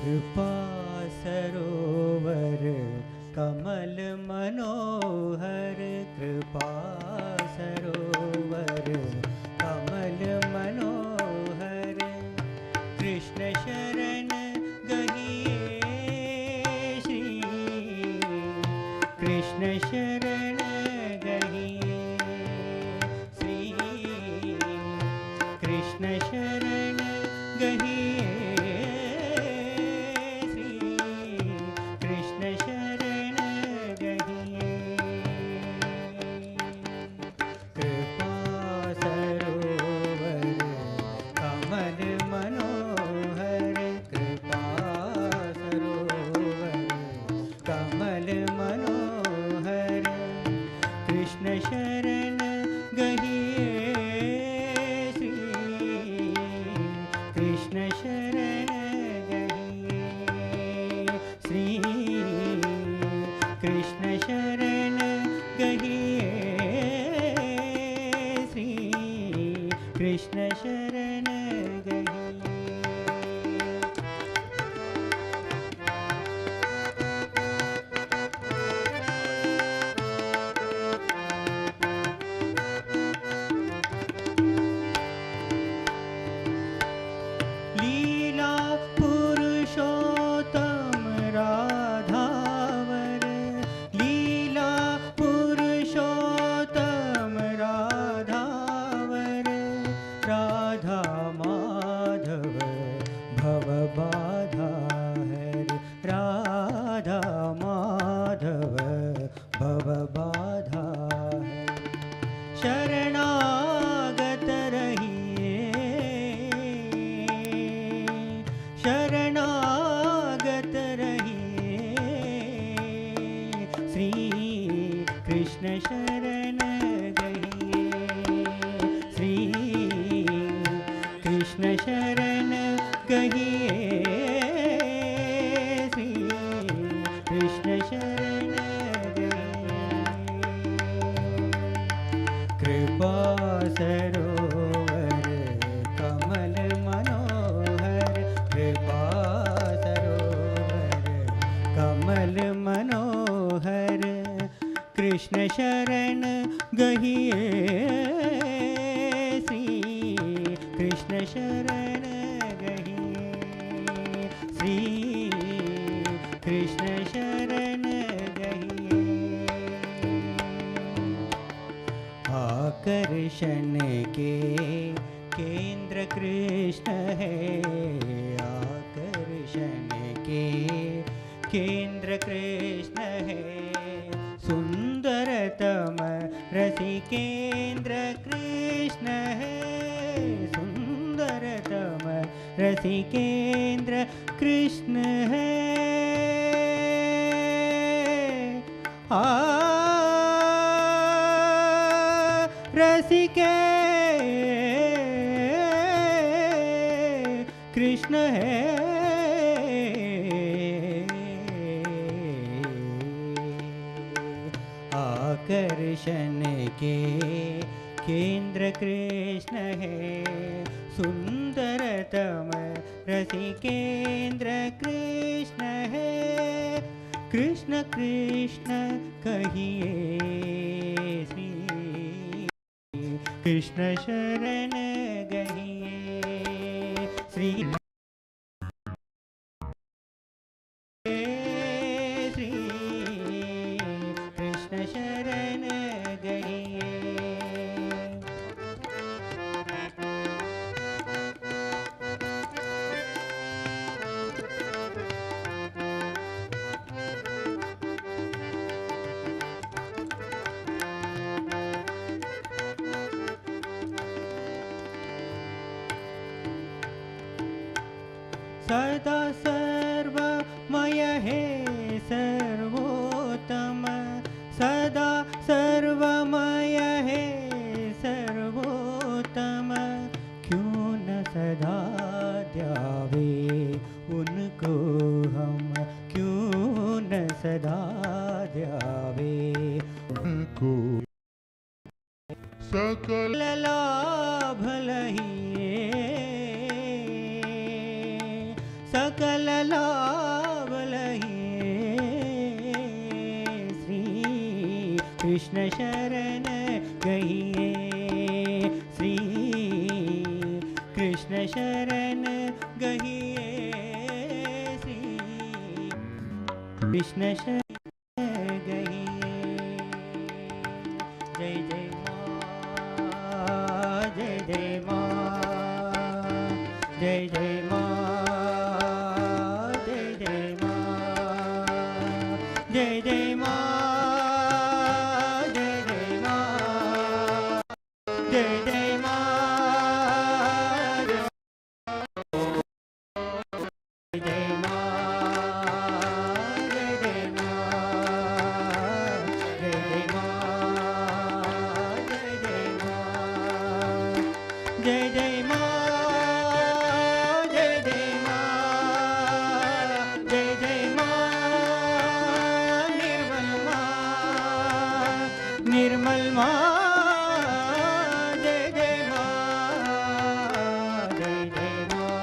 कृपा सरोवर कमल मनोहर, कृपा सरोवर कमल मनोहर, कृष्ण शरण गहिए श्री, कृष्ण शरण गहिए श्री, कृष्ण शरण गहिए श्री, कृष्ण शरण गहिए। कृपा सरोवर कमल मनोहर, कृपा सरोवर कमल मनोहर, कृष्ण शरण गहिए श्री, कृष्ण शरण गहिए श्री, कृष्ण शरण गहिए श्री, कृष्ण शरण गहिए। लीला पुरुषोत्तम राधावर, लीला पुरुषोत्तम राधावर, राधा माधव भव बाधा हर, राधा माधव भव बाधा हर, शरणागत रहिए, शरणागत रहिए श्री, कृष्ण शरण गहिए श्री, कृष्ण शरण गहिए श्री, कृष्ण शरण गहिए। कृपा सरोवर कमल मनोहर, कृपा सरोवर कमल मनोहर, कृष्ण शरण गहिए श्री, कृष्ण शरण गहिए श्री, कृष्ण शरण गहिए। आकर्षण के केंद्र कृष्ण है, आकर्षण के केंद्र कृष्ण है, सुंदरतम रसिकेंद्र कृष्ण है, सुंदरतम रसिकेंद्र कृष्ण है। रसिके कृष्ण है, आकर्षण के केंद्र कृष्ण है, सुंदरतम रसिकेंद्र कृष्ण है, कृष्ण कृष्ण कहिए श्री, कृष्ण शरण गहिए श्री, श्री कृष्ण शरण गहिए। सदा सर्वमय है सर्वोत्तम, सदा सर्वमय है सर्वोत्तम, क्यों न सदा ध्यावे उनको हम, क्यों न सदा ध्यावे उनको, सकल लाभ लहिए, सकल लाभ लहिए श्री कृष्ण शरण गहिए श्री कृष्ण शरण गहिए श्री कृष्ण शरण गहिए जय जय माँ जय जय माँ जय जय माँ जय जय माँ जय जय माँ जय जय माँ जय जय माँ जय जय माँ जय जय माँ जय जय माँ जय जय माँ जय जय माँ जय जय माँ निर्मल माँ निर्मल माँ जय जय माँ जय जय माँ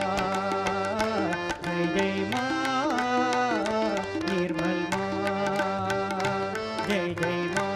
जय जय माँ निर्मल माँ जय जय माँ